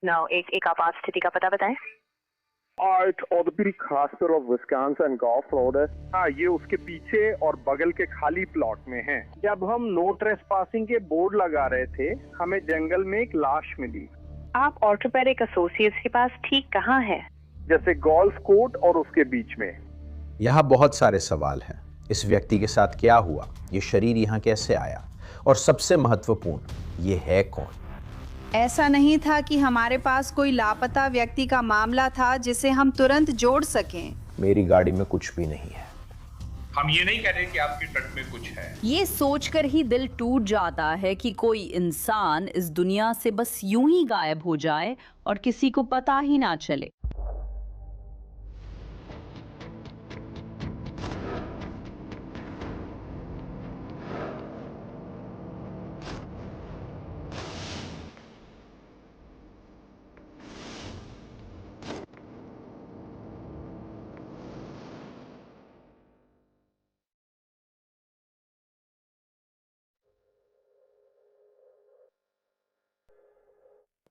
एक आपात स्थिति का पता बताएं। Art orthopaedic hospital of Wisconsin golf road है। हाँ, ये उसके पीछे और बगल के खाली प्लॉट में है। जब हम नो ट्रेसपासिंग के बोर्ड लगा रहे थे, हमें जंगल में एक लाश मिली। आप ऑर्थोपेडिक एसोसिएट्स के पास ठीक कहाँ है? जैसे गोल्फ कोर्ट और उसके बीच में। यहाँ बहुत सारे सवाल हैं। इस व्यक्ति के साथ क्या हुआ, ये शरीर यहाँ कैसे आया, और सबसे महत्वपूर्ण, ये है कौन? ऐसा नहीं था कि हमारे पास कोई लापता व्यक्ति का मामला था जिसे हम तुरंत जोड़ सकें। मेरी गाड़ी में कुछ भी नहीं है। हम ये नहीं कह रहे कि आपके ट्रक में कुछ है। ये सोचकर ही दिल टूट जाता है कि कोई इंसान इस दुनिया से बस यूं ही गायब हो जाए और किसी को पता ही ना चले।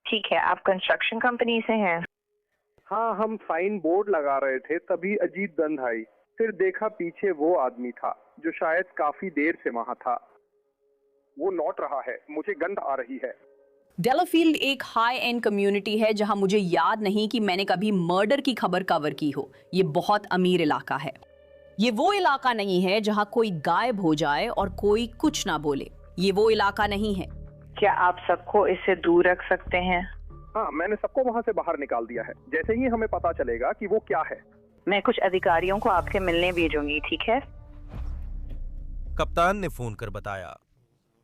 ठीक है, आप कंस्ट्रक्शन कंपनी से हैं? हाँ, हम साइन बोर्ड लगा रहे थे, तभी अजीब गंध आई। फिर देखा पीछे वो आदमी था जो शायद काफी देर से वहां था। वो लौट रहा है, मुझे गंध आ रही है। डेलाफील्ड एक हाई एंड कम्युनिटी है जहां मुझे याद नहीं कि मैंने कभी मर्डर की खबर कवर की हो। ये बहुत अमीर इलाका है। ये वो इलाका नहीं है जहां कोई गायब हो जाए और कोई कुछ ना बोले। ये वो इलाका नहीं है। क्या आप सबको इससे दूर रख सकते हैं? हाँ, मैंने सबको वहाँ से बाहर निकाल दिया है। जैसे ही हमें पता चलेगा कि वो क्या है, मैं कुछ अधिकारियों को आपके मिलने भेजूंगी, ठीक है? कप्तान ने फोन कर बताया।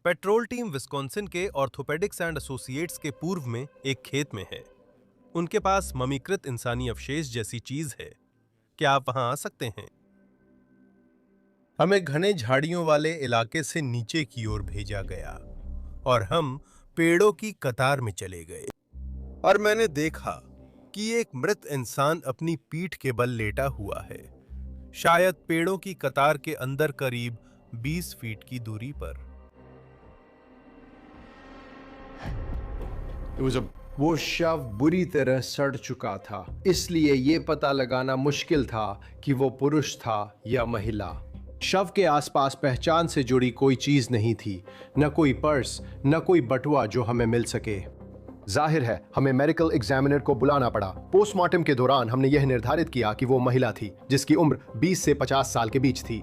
पेट्रोल टीम विस्कॉन्सिन के ऑर्थोपेडिक्स एंड एसोसिएट्स के पूर्व में एक खेत में है। उनके पास ममीकृत इंसानी अवशेष जैसी चीज है। क्या आप वहां आ सकते हैं? हमें घने झाड़ियों वाले इलाके से नीचे की ओर भेजा गया और हम पेड़ों की कतार में चले गए और मैंने देखा कि एक मृत इंसान अपनी पीठ के बल लेटा हुआ है, शायद पेड़ों की कतार के अंदर करीब 20 फीट की दूरी पर। वो शव बुरी तरह सड़ चुका था, इसलिए ये पता लगाना मुश्किल था कि वो पुरुष था या महिला। शव के आसपास पहचान से जुड़ी कोई चीज नहीं थी, न कोई पर्स, न कोई बटुआ जो हमें मिल सके। जाहिर है हमें मेडिकल एग्जामिनर को बुलाना पड़ा। पोस्टमार्टम के दौरान हमने यह निर्धारित किया कि वो महिला थी जिसकी उम्र 20 से 50 साल के बीच थी।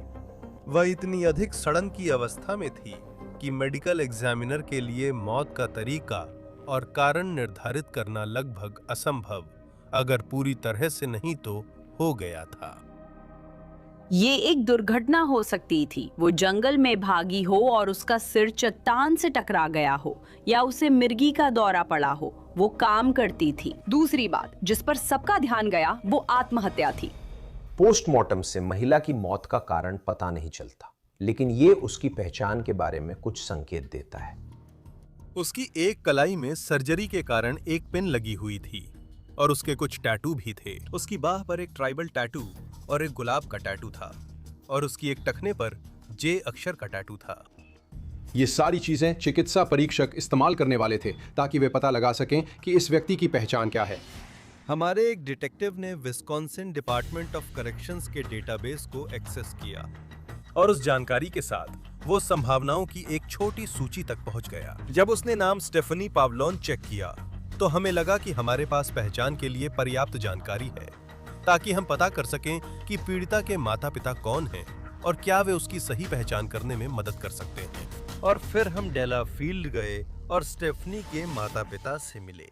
वह इतनी अधिक सड़न की अवस्था में थी कि मेडिकल एग्जामिनर के लिए मौत का तरीका और कारण निर्धारित करना लगभग असंभव, अगर पूरी तरह से नहीं तो हो गया था। ये एक दुर्घटना हो सकती थी। वो जंगल में भागी हो और उसका सिर चट्टान से टकरा गया हो, या उसे मिर्गी का दौरा पड़ा हो। वो काम करती थी। दूसरी बात जिस पर सबका ध्यान गया वो आत्महत्या थी। पोस्टमार्टम से महिला की मौत का कारण पता नहीं चलता, लेकिन ये उसकी पहचान के बारे में कुछ संकेत देता है। उसकी एक कलाई में सर्जरी के कारण एक पिन लगी हुई थी और उसके कुछ टैटू भी थे। उसकी बाह पर एक ट्राइबल टैटू और एक गुलाब का टैटू था और उसकी एक टखने पर जे अक्षर का टैटू था। ये सारी चीजें चिकित्सा परीक्षक इस्तेमाल करने वाले थे ताकि वे पता लगा सकें कि इस व्यक्ति की पहचान क्या है। हमारे एक डिटेक्टिव ने विस्कॉन्सिन डिपार्टमेंट ऑफ करेक्शंस के डेटाबेस को एक्सेस किया और उस जानकारी के साथ वो संभावनाओं की एक छोटी सूची तक पहुंच गया। जब उसने नाम स्टेफनी पावलोन चेक किया तो हमें लगा कि हमारे पास पहचान के लिए पर्याप्त जानकारी है ताकि हम पता कर सकें कि पीड़िता के माता-पिता कौन हैं और क्या वे उसकी सही पहचान करने में मदद कर सकते हैं। और फिर हम डेलाफील्ड गए और स्टेफनी के माता-पिता से मिले।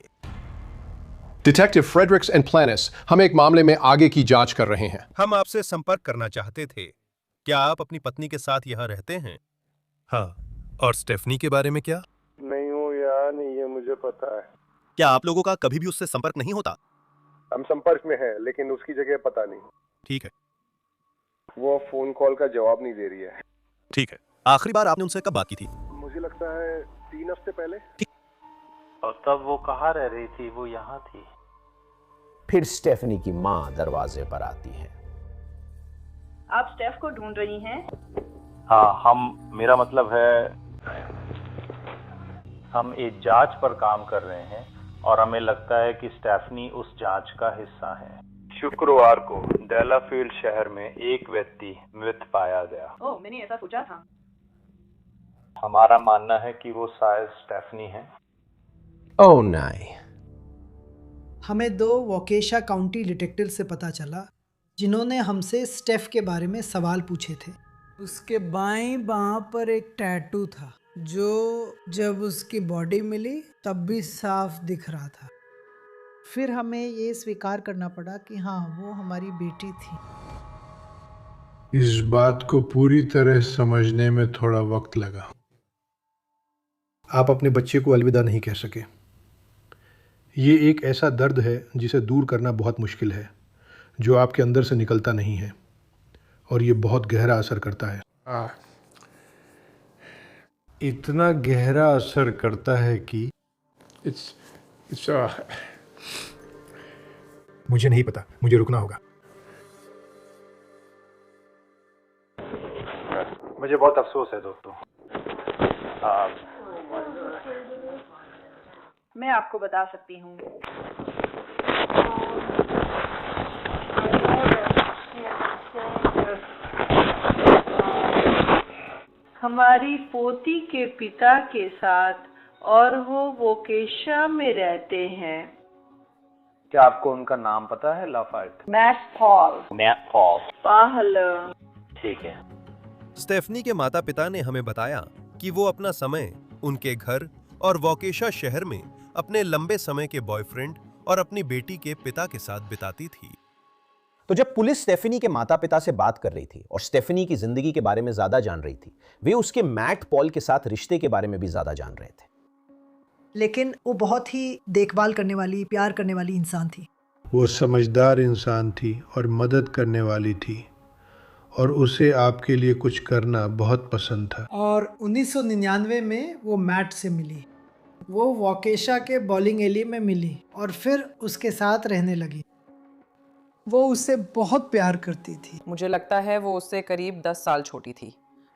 डिटेक्टिव फ्रेडरिक्स एंड प्लानिस हम एक मामले में आगे की जांच कर रहे हैं। हम आपसे संपर्क करना चाहते थे। क्या आप अपनी पत्नी के साथ यहाँ रहते हैं? हाँ। और स्टेफनी के बारे में क्या? नहीं हो या नहीं, ये मुझे पता है। क्या आप लोगों का कभी भी उससे संपर्क नहीं होता? हम संपर्क में हैं, लेकिन उसकी जगह पता नहीं। ठीक है। वो फोन कॉल का जवाब नहीं दे रही है। ठीक है। आखिरी बार आपने उनसे कब बात की थी? मुझे लगता है 3 हफ्ते पहले। और तब वो कहाँ रह रही थी? वो यहाँ थी। फिर स्टेफनी की माँ दरवाजे पर आती है। आप स्टेफ को ढूंढ रही हैं? हाँ, मेरा मतलब है हम एक जांच पर काम कर रहे हैं और हमें लगता है कि स्टेफनी उस जांच का हिस्सा है। शुक्रवार को डेलाफील्ड शहर में एक व्यक्ति मृत पाया गया। ओह, मैंने ऐसा सोचा था। हमारा मानना है कि वो शायद स्टेफनी है। ओह नहीं। हमें 2 वोकेशा काउंटी डिटेक्टिव से पता चला जिन्होंने हमसे स्टेफ के बारे में सवाल पूछे थे। उसके बाएं बांह पर एक टैटू था जो जब उसकी बॉडी मिली तब भी साफ दिख रहा था। फिर हमें ये स्वीकार करना पड़ा कि हाँ, वो हमारी बेटी थी। इस बात को पूरी तरह समझने में थोड़ा वक्त लगा। आप अपने बच्चे को अलविदा नहीं कह सके। ये एक ऐसा दर्द है जिसे दूर करना बहुत मुश्किल है, जो आपके अंदर से निकलता नहीं है और ये बहुत गहरा असर करता है। इतना गहरा असर करता है कि मुझे नहीं पता, मुझे रुकना होगा। मुझे बहुत अफसोस है दोस्तों। मैं आपको बता सकती हूँ। हमारी पोती के पिता के साथ और वो वोकेशा में रहते हैं। क्या आपको उनका नाम पता है? लाफार्ट। Matt Paul. पाहल। ठीक है। स्टेफनी के माता पिता ने हमें बताया कि वो अपना समय उनके घर और वोकेशा शहर में अपने लंबे समय के बॉयफ्रेंड और अपनी बेटी के पिता के साथ बिताती थी। तो जब पुलिस स्टेफनी के माता पिता से बात कर रही थी और स्टेफनी की जिंदगी के बारे में ज्यादा जान रही थी, वे उसके मैट पॉल के साथ रिश्ते के बारे में भी ज्यादा जान रहे थे। लेकिन वो बहुत ही देखभाल करने वाली, प्यार करने वाली इंसान थी। वो समझदार इंसान थी और मदद करने वाली थी और उसे आपके लिए कुछ करना बहुत पसंद था। और 1999 में वो मैट से मिली। वो वोकेशा के बॉलिंग एली में मिली और फिर उसके साथ रहने लगी। वो उससे बहुत प्यार करती थी। मुझे लगता है वो उससे करीब 10 साल छोटी थी।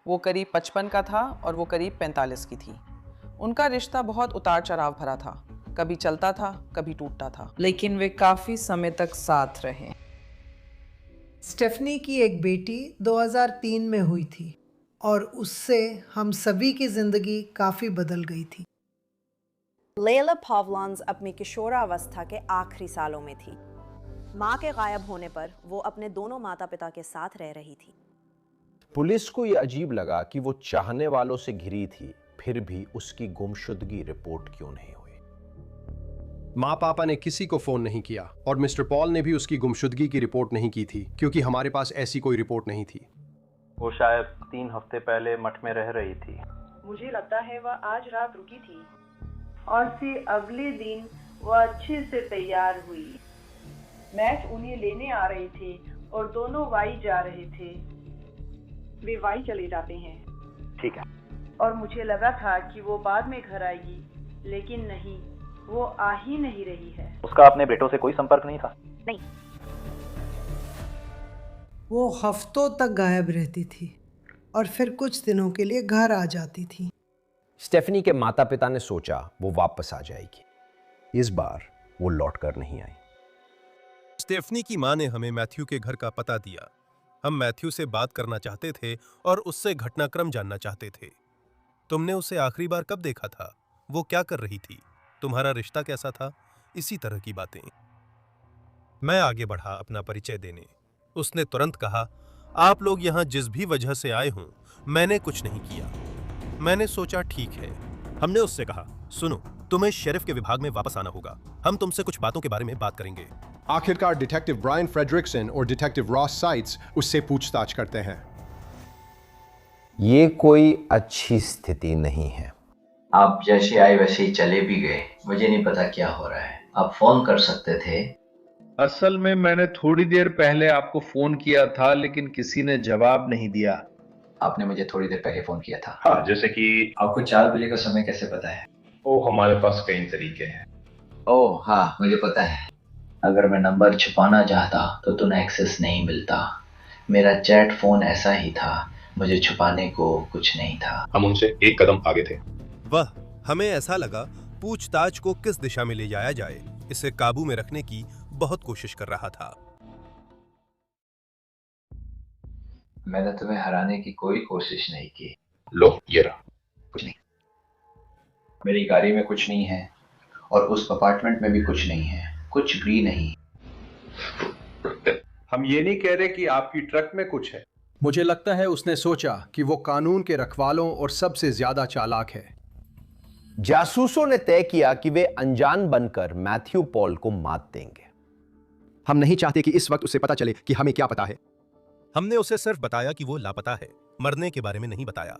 वो करीब 55 का था और वो करीब 45 की थी। उनका रिश्ता बहुत उतार चढ़ाव भरा था, कभी चलता था, कभी टूटता था, लेकिन वे काफी समय तक साथ रहे। स्टेफनी की एक बेटी 2003 में हुई थी और उससे हम सभी की जिंदगी काफी बदल गई थी। लेला पॉवलान्स अपनी किशोरावस्था के आखिरी सालों में थी। माँ के गायब होने पर वो अपने दोनों माता पिता के साथ रह रही थी। पुलिस को यह अजीब लगा कि वो चाहने वालों से घिरी थी, फिर भी उसकी गुमशुदगी रिपोर्ट क्यों नहीं हुई। माँ पापा ने किसी को फोन नहीं किया और मिस्टर पॉल ने भी उसकी गुमशुदगी की रिपोर्ट नहीं की थी, क्योंकि हमारे पास ऐसी कोई रिपोर्ट नहीं थी। वो शायद 3 हफ्ते पहले मठ में रह रही थी। मुझे लगता है वह आज रात रुकी थी और फिर अगले दिन वह अच्छे से तैयार हुई। मैट उन्हें लेने आ रही थी और दोनों वाई जा रहे थे। वे वाई चले जाते हैं। ठीक है। और मुझे लगा था कि वो बाद में घर आएगी, लेकिन नहीं, वो आ ही नहीं रही है। उसका अपने बेटों से कोई संपर्क नहीं था? नहीं। वो हफ्तों तक गायब रहती थी और फिर कुछ दिनों के लिए घर आ जाती थी। स्टेफनी के माता पिता ने सोचा वो वापस आ जाएगी। इस बार वो लौट कर नहीं आई। स्टेफनी की मां ने हमें मैथ्यू के घर का पता दिया। हम मैथ्यू से बात करना चाहते थे और उससे घटनाक्रम जानना चाहते थे। तुमने उसे आखिरी बार कब देखा था? वो क्या कर रही थी? तुम्हारा रिश्ता कैसा था? इसी तरह की बातें। मैं आगे बढ़ा अपना परिचय देने। उसने तुरंत कहा, आप लोग यहाँ जिस भी वजह से आए हों, मैंने कुछ नहीं किया। मैंने सोचा ठीक है। हमने उससे कहा, सुनो, तुम्हें शेरिफ के विभाग में वापस आना होगा। हम तुमसे कुछ बातों के बारे में बात करेंगे। आखिरकार डिटेक्टिव ब्रायन फ्रेडरिक्सन और डिटेक्टिव रॉस साइट्स उससे पूछताछ करते हैं। ये कोई अच्छी स्थिति नहीं है। आप जैसे आए वैसे ही चले भी गए। मुझे नहीं पता क्या हो रहा है। आप फोन कर सकते थे। असल में मैंने थोड़ी देर पहले आपको फोन किया था, लेकिन किसी ने जवाब नहीं दिया। आपने मुझे थोड़ी देर पहले फोन किया था। हाँ, जैसे कि आपको 4 बजे का समय कैसे पता है? ओ, हमारे पास कई तरीके हैं। ओह हाँ, मुझे पता है। अगर मैं नंबर छुपाना चाहता तो तुम्हें एक्सेस नहीं मिलता। मेरा चैट फोन ऐसा ही था, मुझे छुपाने को कुछ नहीं था। हम उनसे एक कदम आगे थे। वाह, हमें ऐसा लगा पूछताछ को किस दिशा में ले जाया जाए, इसे काबू में रखने की बहुत कोशिश कर रहा था। मैंने तुम्हें हराने की कोई कोशिश नहीं की। लो ये रहा। कुछ नहीं, मेरी गाड़ी में कुछ नहीं है और उस अपार्टमेंट में भी कुछ नहीं है, कुछ भी नहीं। हम ये नहीं कह रहे कि आपकी ट्रक में कुछ है। मुझे लगता है उसने सोचा कि वो कानून के रखवालों और सबसे ज्यादा चालाक है। जासूसों ने तय किया कि वे अनजान बनकर मैथ्यू पॉल को मात देंगे। हम नहीं चाहते कि इस वक्त उसे पता चले कि हमें क्या पता है। हमने उसे सिर्फ बताया कि वो लापता है, मरने के बारे में नहीं बताया।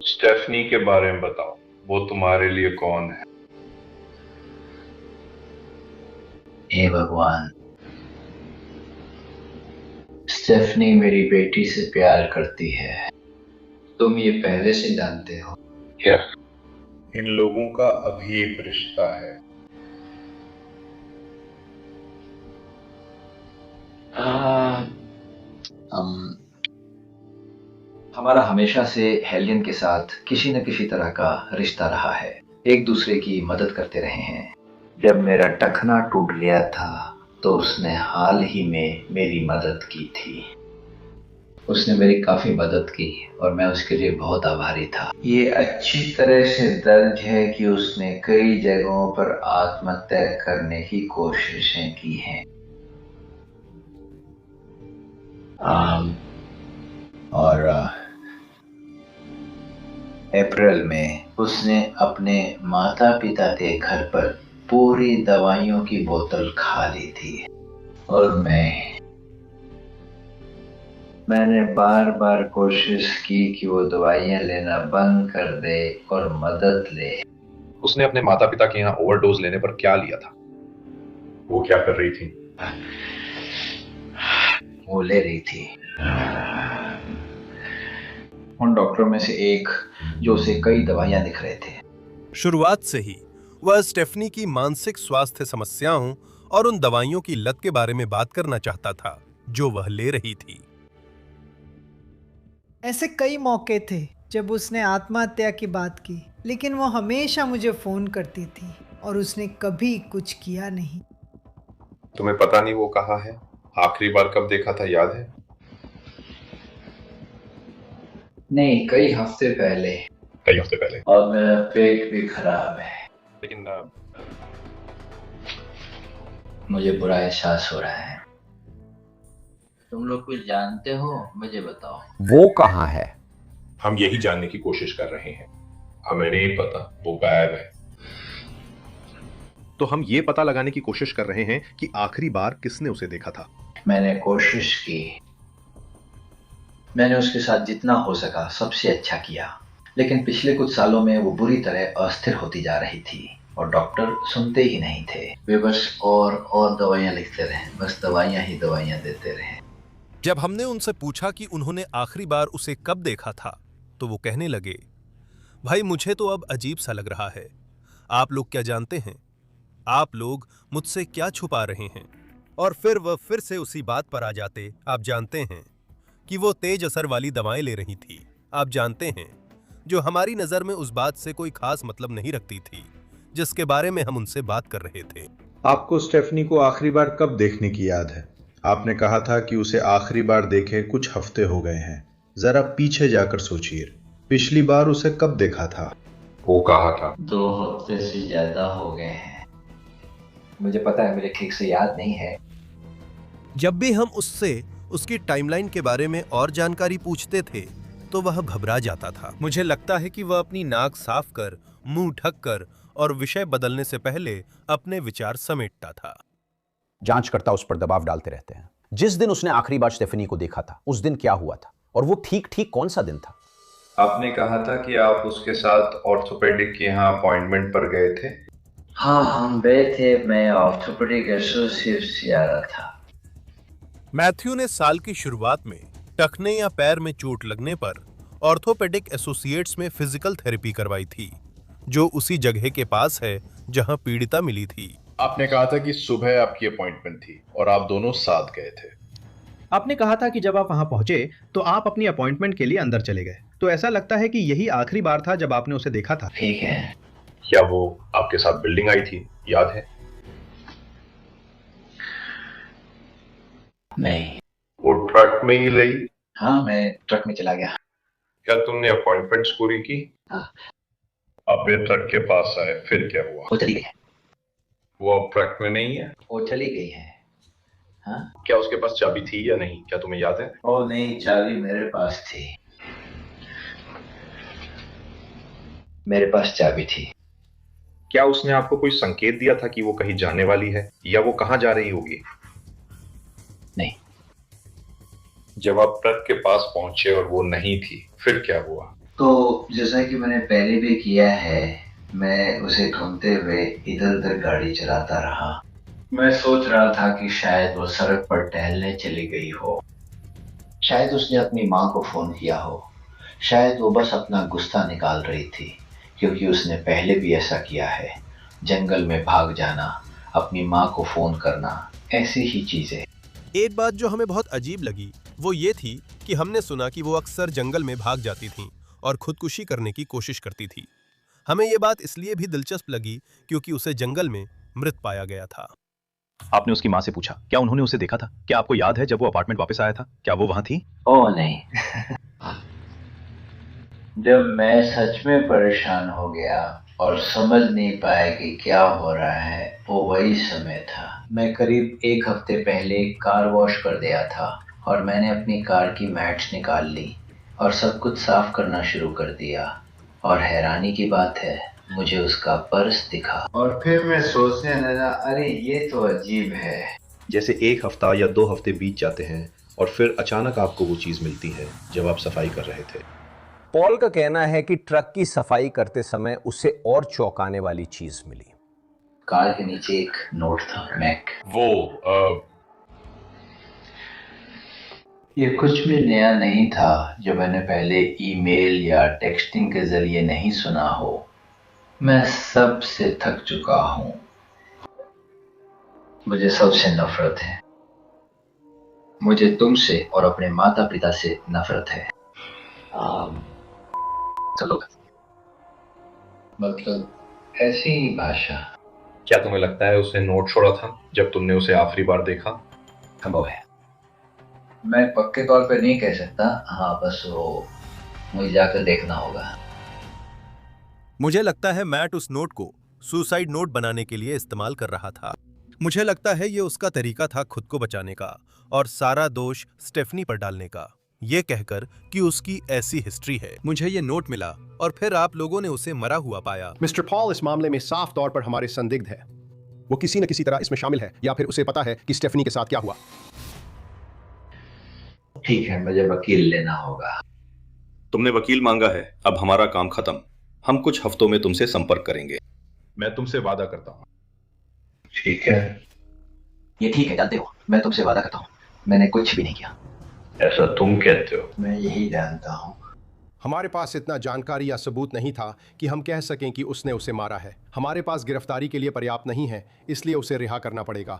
स्टेफनी के बारे में बताओ, वो तुम्हारे लिए कौन है? हे भगवान, स्टेफनी मेरी बेटी से प्यार करती है। तुम ये पहले से जानते हो। इन लोगों का अभी एक रिश्ता है। हमारा हमेशा से हेलियन के साथ किसी न किसी तरह का रिश्ता रहा है। एक दूसरे की मदद करते रहे हैं। जब मेरा टखना टूट गया था तो उसने हाल ही में मेरी मदद की थी। उसने मेरी काफी मदद की और मैं उसके लिए बहुत आभारी था। ये अच्छी तरह से दर्ज है कि उसने कई जगहों पर आत्महत्या करने की कोशिशें की हैं। और अप्रैल में उसने अपने माता पिता के घर पर पूरी दवाइयों की बोतल खा ली थी और मैंने बार बार कोशिश की कि वो दवाइयां लेना बंद कर दे और मदद ले। उसने अपने माता पिता के यहाँ ओवरडोज लेने पर क्या लिया था? वो क्या कर रही थी? वो ले रही थी उन डॉक्टरों में से एक जो उसे कई दवाइयां लिख रहे थे। शुरुआत से ही वह स्टेफनी की मानसिक स्वास्थ्य समस्याओं और उन दवाइयों की लत के बारे में बात करना चाहता था जो वह ले रही थी। ऐसे कई मौके थे जब उसने आत्महत्या की बात की, लेकिन वो हमेशा मुझे फोन करती थी और उसने कभी कुछ किया नहीं। तुम्हें पता नहीं वो कहाँ है? आखिरी बार कब देखा था, याद है? नहीं, कई हफ्ते पहले। कई हफ्ते पहले। और मेरा पेट भी खराब है, लेकिन मुझे बुरा एहसास हो रहा है। तुम लोग कुछ जानते हो? मुझे बताओ। वो कहाँ है? हम यही जानने की कोशिश कर रहे हैं। हमें नहीं पता, वो गायब है। तो हम ये पता लगाने की कोशिश कर रहे हैं कि आखिरी बार किसने उसे देखा था। मैंने कोशिश की, मैंने उसके साथ जितना हो सका सबसे अच्छा किया, लेकिन पिछले कुछ सालों में वो बुरी तरह अस्थिर होती जा रही थी और डॉक्टर सुनते ही नहीं थे। वे बस और दवाइयां लिखते रहे, बस दवाइयां ही दवाइयां देते रहे। जब हमने उनसे पूछा कि उन्होंने आखिरी बार उसे कब देखा था, तो वो कहने लगे, भाई मुझे तो अब अजीब सा लग रहा है। आप लोग क्या जानते हैं? आप लोग मुझसे क्या छुपा रहे हैं? और फिर वह फिर से उसी बात पर आ जाते। आप जानते हैं कि वो तेज असर वाली दवाएं ले रही थी। आप जानते हैं, जो हमारी नजर में उस बात से कोई खास मतलब नहीं रखती थी जिसके बारे में हम उनसे बात कर रहे थे। आपको स्टेफनी को आखिरी बार कब देखने की याद है? आपने कहा था कि उसे आखिरी बार देखे कुछ हफ्ते हो गए हैं। जरा पीछे जाकर सोचिए, पिछली बार उसे कब देखा था? वो कहा था 2 हफ्ते से ज्यादा हो गए हैं। मुझे पता है, मुझे ठीक से याद नहीं है। जब भी हम उससे उसकी टाइमलाइन के बारे में और जानकारी पूछते थे तो वह घबरा जाता था। मुझे लगता है कि वह अपनी नाक साफ कर, मुंह ढक कर और विषय बदलने से पहले अपने विचार समेटता था। जांचकर्ता उस पर दबाव डालते रहते हैं। जिस दिन उसने आखिरी बार स्टेफनी को देखा था, उस दिन क्या हुआ था और वो ठीक कौन सा दिन था? आपने कहा था कि आप उसके साथ ऑर्थोपेडिक के यहाँ अपॉइंटमेंट पर गए थे। हाँ, हम गए थे। मैं ऑर्थोपेडिक एसोसिएट से आ रहा था। मैथ्यू ने साल की शुरुआत में टखने या पैर में चोट लगने पर ऑर्थोपेडिक एसोसिएट्स में फिजिकल थेरेपी करवाई थी, जो उसी जगह के पास है जहां पीड़िता मिली थी। आपने कहा था कि सुबह आपकी अपॉइंटमेंट थी और आप दोनों साथ गए थे। आपने कहा था कि जब आप वहां पहुंचे तो आप अपनी अपॉइंटमेंट के लिए अंदर चले गए। तो ऐसा लगता है कि यही आखिरी बार था जब आपने उसे देखा था। ठीक है, क्या वो आपके साथ बिल्डिंग आई थी, याद है? नहीं। वो ट्रक में ही रही? हाँ, मैं ट्रक में चला गया। क्या तुमने अपॉइंटमेंट्स पूरी की? हाँ। अब वे ट्रक के पास आए, फिर क्या हुआ? वो चली गई है। वो अब ट्रक में नहीं है? वो चली गई है। हाँ? क्या उसके पास चाबी थी या नहीं, क्या तुम्हें याद है? ओ नहीं, चाबी मेरे पास थी। मेरे पास चाबी थी। क्या उसने आपको कोई संकेत दिया था कि वो कहीं जाने वाली है या वो कहां जा रही होगी? नहीं। जब आप ट्रक के पास पहुंचे और वो नहीं थी, फिर क्या हुआ? तो जैसा कि मैंने पहले भी किया है, मैं उसे ढूंढते हुए इधर उधर गाड़ी चलाता रहा। मैं सोच रहा था कि शायद वो सड़क पर टहलने चली गई हो, शायद उसने अपनी माँ को फोन किया हो, शायद वो बस अपना गुस्सा निकाल रही थी, क्योंकि उसने पहले भी ऐसा किया है, जंगल में भाग जाना, अपनी माँ को फोन करना, ऐसी ही चीजें। एक बात जो हमें बहुत अजीब लगी वो ये थी कि हमने सुना कि वो अक्सर जंगल में भाग जाती थीं और खुदकुशी करने की कोशिश करती थी। हमें ये बात इसलिए भी दिलचस्प लगी क्योंकि उसे जंगल में मृत पाया गया था। आपने उसकी माँ से पूछा, क्या उन्होंने उसे देखा था? क्या आपको याद है जब वो अपार्टमेंट वापस आया था, क्या वो वहां थी? ओह नहीं। जब मैं सच में परेशान हो गया और समझ नहीं पाया कि क्या हो रहा है, वो वही समय था। मैं करीब 1 हफ्ते पहले कार वॉश कर दिया था और मैंने अपनी कार की मैट्स निकाल ली और सब कुछ साफ करना शुरू कर दिया, और हैरानी की बात है, मुझे उसका पर्स दिखा और फिर मैं सोचने लगा, अरे ये तो अजीब है। जैसे 1 हफ्ता या 2 हफ्ते बीत जाते हैं और फिर अचानक आपको वो चीज मिलती है जब आप सफाई कर रहे थे। पॉल का कहना है कि ट्रक की सफाई करते समय उसे और चौंकाने वाली चीज मिली। कार के नीचे एक नोट था, मैक। ये कुछ भी नया नहीं था जो मैंने पहले ईमेल या टेक्सटिंग के जरिए नहीं सुना हो। मैं सबसे थक चुका हूं। मुझे सबसे नफरत है। मुझे तुमसे और अपने माता पिता से नफरत है। चलो, मतलब ऐसी ही भाषा। क्या तुम्हें लगता है उसने नोट छोड़ा था जब तुमने उसे आखिरी बार देखा? संभव है, मैं पक्के तौर पे नहीं कह सकता। हाँ, बस वो मुझे जाकर देखना होगा। मुझे लगता है मैट उस नोट को सुसाइड नोट बनाने के लिए इस्तेमाल कर रहा था। मुझे लगता है ये उसका तरीका था खुद को बचाने का और सारा दोष स्टेफनी पर डालने का, ये कहकर कि उसकी ऐसी हिस्ट्री है। मुझे ये नोट मिला और फिर आप लोगों ने उसे मरा हुआ पाया। मिस्टर पॉल इस मामले में साफ तौर पर हमारे संदिग्ध है। वो किसी न किसी तरह इसमें शामिल है या फिर उसे पता है कि स्टेफनी के साथ क्या हुआ। ठीक है, मुझे वकील लेना होगा। तुमने वकील मांगा है, अब हमारा काम खत्म। हम कुछ हफ्तों में तुमसे संपर्क करेंगे। मैं तुमसे वादा करता हूँ। ठीक है, ये ठीक है, जानते हो, मैं तुमसे वादा करता हूँ, मैंने कुछ भी नहीं किया। ऐसा तुम कहते हो? मैं यही जानता हूँ। हमारे पास इतना जानकारी या सबूत नहीं था कि हम कह सकें कि उसने उसे मारा है। हमारे पास गिरफ्तारी के लिए पर्याप्त नहीं है, इसलिए उसे रिहा करना पड़ेगा।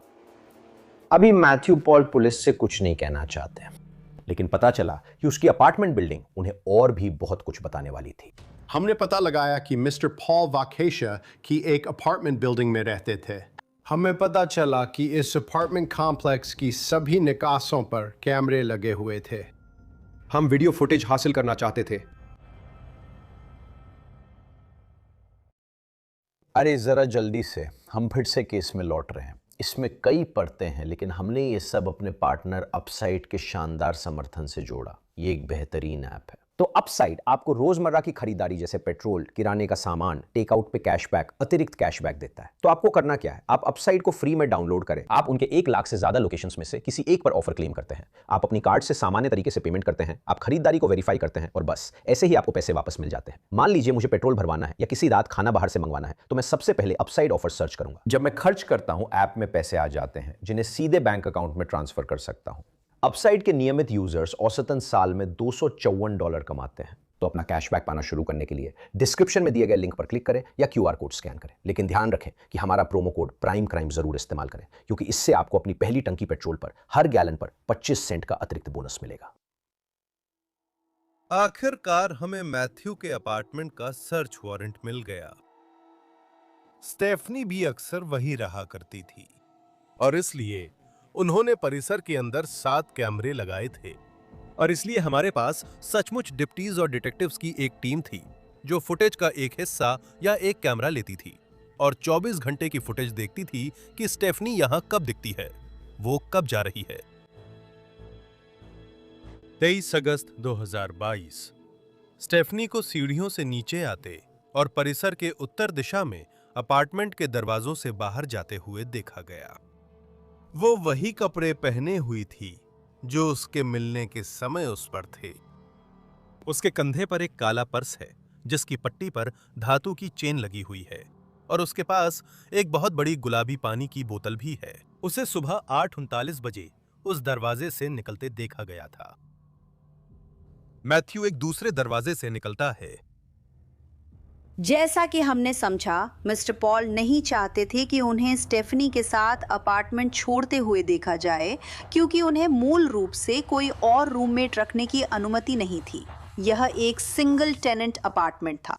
अभी मैथ्यू पॉल पुलिस से कुछ नहीं कहना चाहते, लेकिन पता चला कि उसकी अपार्टमेंट बिल्डिंग उन्हें और भी बहुत कुछ बताने वाली थी। हमने पता लगाया कि मिस्टर पॉल वाकेशा की एक अपार्टमेंट बिल्डिंग में रहते थे। हमें पता चला कि इस अपार्टमेंट कॉम्प्लेक्स की सभी निकासों पर कैमरे लगे हुए थे। हम वीडियो फुटेज हासिल करना चाहते थे। अरे जरा जल्दी से, हम फिर से केस में लौट रहे हैं। इसमें कई परतें हैं, लेकिन हमने ये सब अपने पार्टनर अपसाइड के शानदार समर्थन से जोड़ा। ये एक बेहतरीन ऐप है। तो अपसाइड आपको रोजमर्रा की खरीदारी जैसे पेट्रोल, किराने का सामान, टेकआउट पे कैशबैक, अतिरिक्त कैशबैक देता है। तो आपको करना क्या है, आप अपसाइड को फ्री में डाउनलोड करें। आप उनके 1 लाख से ज्यादा लोकेशंस में से किसी एक पर ऑफर क्लेम करते हैं। आप अपनी कार्ड से सामान्य तरीके से पेमेंट करते हैं, आप खरीदारी को वेरीफाई करते हैं और बस ऐसे ही आपको पैसे वापस मिल जाते हैं। मान लीजिए मुझे पेट्रोल भरवाना है या किसी रात खाना बाहर से मंगवाना है, तो मैं सबसे पहले अपसाइड ऑफर सर्च करूंगा। जब मैं खर्च करता हूं, ऐप में पैसे आ जाते हैं जिन्हें सीधे बैंक अकाउंट में ट्रांसफर कर सकता हूं। अपसाइड के नियमित यूजर्स औसतन साल में $254 कमाते हैं। तो अपना कैशबैक पाना शुरू करने के लिए डिस्क्रिप्शन में दिए गए लिंक पर क्लिक करें या QR कोड स्कैन करें। लेकिन ध्यान रखें कि हमारा प्रोमो कोड प्राइम क्राइम जरूर इस्तेमाल करें, क्योंकि इससे आपको अपनी पहली टंकी पेट्रोल पर हर गैलन पर 25 सेंट का अतिरिक्त बोनस मिलेगा। आखिरकार हमें मैथ्यू के अपार्टमेंट का सर्च वारंट मिल गया। स्टेफनी भी अक्सर वही रहा करती थी और इसलिए उन्होंने परिसर के अंदर 7 कैमरे लगाए थे। और इसलिए हमारे पास सचमुच डिप्टीज और डिटेक्टिव्स की एक टीम थी जो फुटेज का एक हिस्सा या एक कैमरा लेती थी और 24 घंटे की फुटेज देखती थी कि स्टेफनी यहां कब दिखती है, वो कब जा रही है। 23 अगस्त 2022 स्टेफनी को सीढ़ियों से नीचे आते और परिसर के उत्तर दिशा में अपार्टमेंट के दरवाजों से बाहर जाते हुए देखा गया। वो वही कपड़े पहने हुई थी जो उसके मिलने के समय उस पर थे। उसके कंधे पर एक काला पर्स है जिसकी पट्टी पर धातु की चेन लगी हुई है और उसके पास एक बहुत बड़ी गुलाबी पानी की बोतल भी है। उसे सुबह 8:39 बजे उस दरवाजे से निकलते देखा गया था। मैथ्यू एक दूसरे दरवाजे से निकलता है। जैसा कि हमने समझा, मिस्टर पॉल नहीं चाहते थे कि उन्हें स्टेफनी के साथ अपार्टमेंट छोड़ते हुए देखा जाए, क्योंकि उन्हें मूल रूप से कोई और रूममेट रखने की अनुमति नहीं थी। यह एक सिंगल टेनेंट अपार्टमेंट था।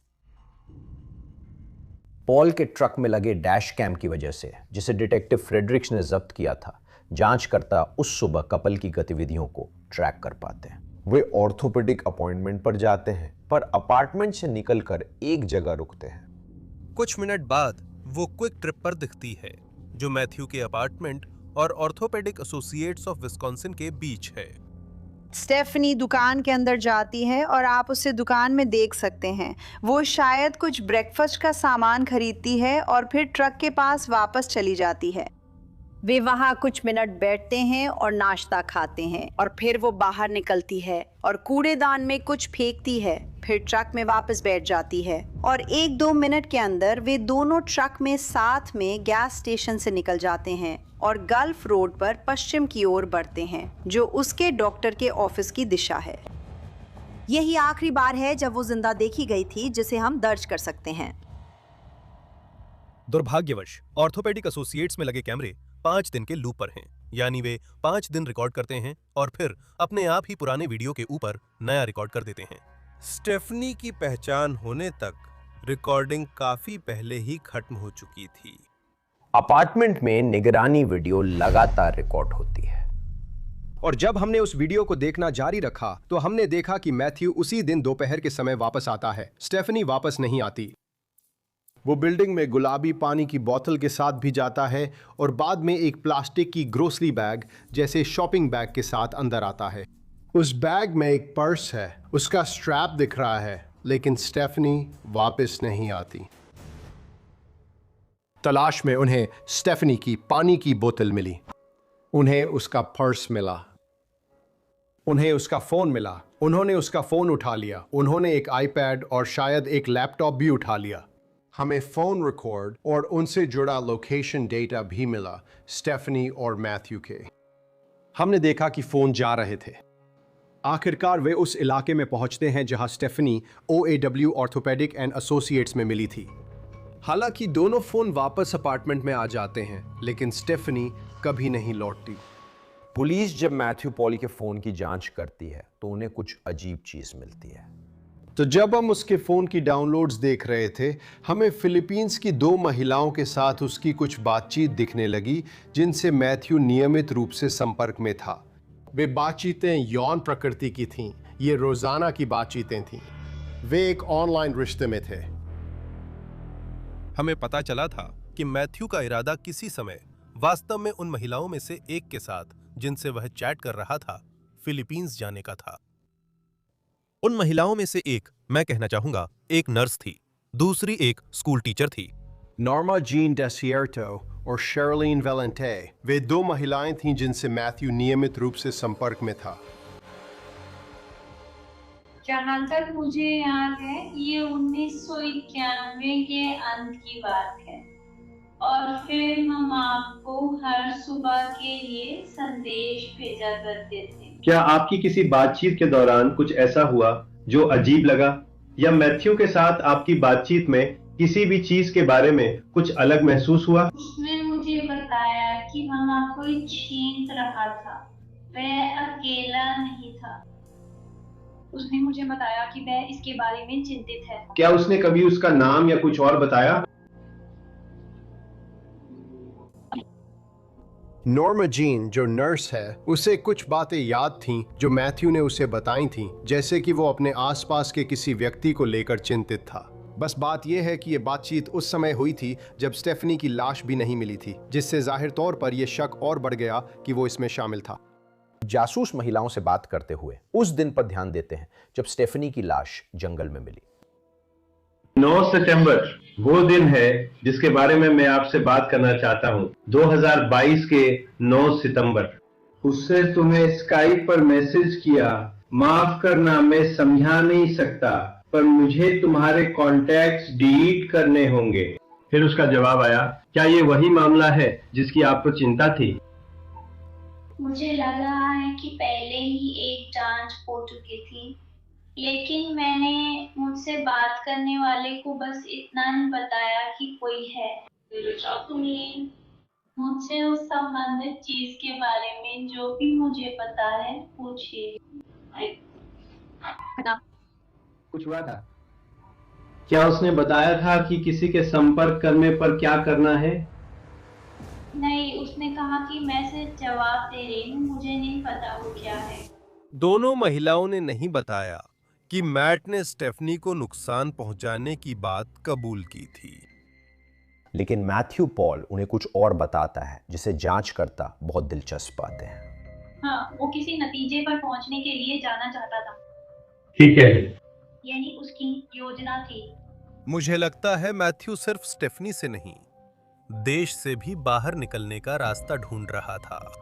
पॉल के ट्रक में लगे डैश कैम की वजह से, जिसे डिटेक्टिव फ्रेडरिक्स ने जब्त किया था, जांचकर्ता उस सुबह कपल की गतिविधियों को ट्रैक कर पाते हैं। वे ऑर्थोपेडिक अपॉइंटमेंट पर जाते हैं पर अपार्टमेंट से निकलकर एक जगह रुकते हैं। कुछ मिनट बाद वो क्विक ट्रिप पर दिखती है जो मैथ्यू के अपार्टमेंट और ऑर्थोपेडिक एसोसिएट्स ऑफ विस्कॉन्सिन के बीच है। स्टेफनी दुकान के अंदर जाती है और आप उसे दुकान में देख सकते हैं। वो शायद कुछ ब्रेकफास्ट का सामान खरीदती है और फिर ट्रक के पास वापस चली जाती है। वे वहाँ कुछ मिनट बैठते हैं और नाश्ता खाते हैं और फिर वो बाहर निकलती है और कूड़ेदान में कुछ फेंकती है, फिर ट्रक में वापस बैठ जाती है और 1-2 मिनट के अंदर वे दोनों ट्रक में साथ में गैस स्टेशन से निकल जाते हैं और गल्फ रोड पर पश्चिम की ओर बढ़ते हैं, जो उसके डॉक्टर के ऑफिस की दिशा है। यही आखिरी बार है जब वो जिंदा देखी गई थी जिसे हम दर्ज कर सकते हैं। दुर्भाग्यवश ऑर्थोपेडिक एसोसिएट्स में लगे कैमरे 5 दिन के लूप पर हैं, यानी वे 5 दिन रिकॉर्ड करते हैं और फिर अपने आप ही पुराने वीडियो के ऊपर नया रिकॉर्ड कर देते हैं। स्टेफनी की पहचान होने तक रिकॉर्डिंग काफी पहले ही खत्म हो चुकी थी। अपार्टमेंट में निगरानी वीडियो लगातार रिकॉर्ड होती है और जब हमने उस वीडियो को देखना जारी रखा तो हमने देखा कि मैथ्यू उसी दिन दोपहर के समय वापस आता है। स्टेफनी वापस नहीं आती। वो बिल्डिंग में गुलाबी पानी की बोतल के साथ भी जाता है और बाद में एक प्लास्टिक की ग्रोसरी बैग जैसे शॉपिंग बैग के साथ अंदर आता है। उस बैग में एक पर्स है, उसका स्ट्रैप दिख रहा है, लेकिन स्टेफनी वापस नहीं आती। तलाश में उन्हें स्टेफनी की पानी की बोतल मिली, उन्हें उसका पर्स मिला, उन्हें उसका फोन मिला। उन्होंने उसका फोन उठा लिया, उन्होंने एक आईपैड और शायद एक लैपटॉप भी उठा लिया। हमें फोन रिकॉर्ड और उनसे जुड़ा लोकेशन डेटा भी मिला स्टेफनी और मैथ्यू के। हमने देखा कि फोन जा रहे थे। आखिरकार वे उस इलाके में पहुंचते हैं जहां Stephanie OAW orthopaedic and associates में मिली थी। हालांकि दोनों फोन वापस अपार्टमेंट में आ जाते हैं, लेकिन स्टेफनी कभी नहीं लौटती। पुलिस जब मैथ्यू पॉल के फोन की जांच करती है तो उन्हें कुछ अजीब चीज मिलती है। तो जब हम उसके फ़ोन की डाउनलोड्स देख रहे थे, हमें फिलीपींस की 2 महिलाओं के साथ उसकी कुछ बातचीत दिखने लगी जिनसे मैथ्यू नियमित रूप से संपर्क में था। वे बातचीतें यौन प्रकृति की थीं, ये रोज़ाना की बातचीतें थीं। वे एक ऑनलाइन रिश्ते में थे। हमें पता चला था कि मैथ्यू का इरादा किसी समय वास्तव में उन महिलाओं में से एक के साथ जिनसे वह चैट कर रहा था, फिलीपींस जाने का था। उन महिलाओं में से एक, मैं कहना चाहूंगा, एक नर्स थी, दूसरी एक स्कूल टीचर थी। नॉर्मा जीन डेसियर्टो और शेरलिन वेलेंटे वे 2 महिलाएं थीं जिनसे मैथ्यू नियमित रूप से संपर्क में था। जहाँ तक मुझे याद है, ये 1991 के अंत की बात है और फिर हम आपको हर सुबह के लिए संदेश भेजा करते थे। क्या आपकी किसी बातचीत के दौरान कुछ ऐसा हुआ जो अजीब लगा, या मैथ्यू के साथ आपकी बातचीत में किसी भी चीज के बारे में कुछ अलग महसूस हुआ? उसने मुझे बताया कि वहाँ कोई छींक रहा था, वह अकेला नहीं था। उसने मुझे बताया कि वह इसके बारे में चिंतित है। क्या उसने कभी उसका नाम या कुछ और बताया? नॉर्मा जीन जो नर्स है, उसे कुछ बातें याद थीं जो मैथ्यू ने उसे बताई थीं, जैसे कि वो अपने आसपास के किसी व्यक्ति को लेकर चिंतित था। बस बात यह है कि ये बातचीत उस समय हुई थी जब स्टेफनी की लाश भी नहीं मिली थी, जिससे जाहिर तौर पर यह शक और बढ़ गया कि वो इसमें शामिल था। जासूस महिलाओं से बात करते हुए उस दिन पर ध्यान देते हैं जब स्टेफनी की लाश जंगल में मिली। 9 सितंबर वो दिन है जिसके बारे में मैं आपसे बात करना चाहता हूँ। 2022 के 9 सितंबर। उससे तुम्हें स्काइप पर मैसेज किया, माफ करना मैं समझा नहीं सकता, पर मुझे तुम्हारे कॉन्टैक्ट्स डिलीट करने होंगे। फिर उसका जवाब आया, क्या ये वही मामला है जिसकी आपको चिंता थी? मुझे लग रहा है कि पहले ही एक जांच हो चुकी थी, लेकिन मैंने मुझसे बात करने वाले को बस इतना ही बताया कि कोई है। मुझसे उस संबंधित चीज के बारे में जो भी मुझे पता है पूछिए। कुछ हुआ था? क्या उसने बताया था कि किसी के संपर्क करने पर क्या करना है? नहीं, उसने कहा कि मैं सिर्फ जवाब दे रही हूँ, मुझे नहीं पता वो क्या है। दोनों महिलाओं ने नहीं बताया कि मैट ने स्टेफनी को नुकसान पहुंचाने की बात कबूल की थी, लेकिन मैथ्यू पॉल उन्हें कुछ और बताता है जिसे जांचकर्ता बहुत दिलचस्प पाते हैं। हाँ, वो किसी नतीजे पर पहुंचने के लिए जाना चाहता था। ठीक है, यानी उसकी योजना थी। मुझे लगता है मैथ्यू सिर्फ स्टेफनी से नहीं, देश से भी बाहर निकलने का रास्ता ढूंढ रहा था।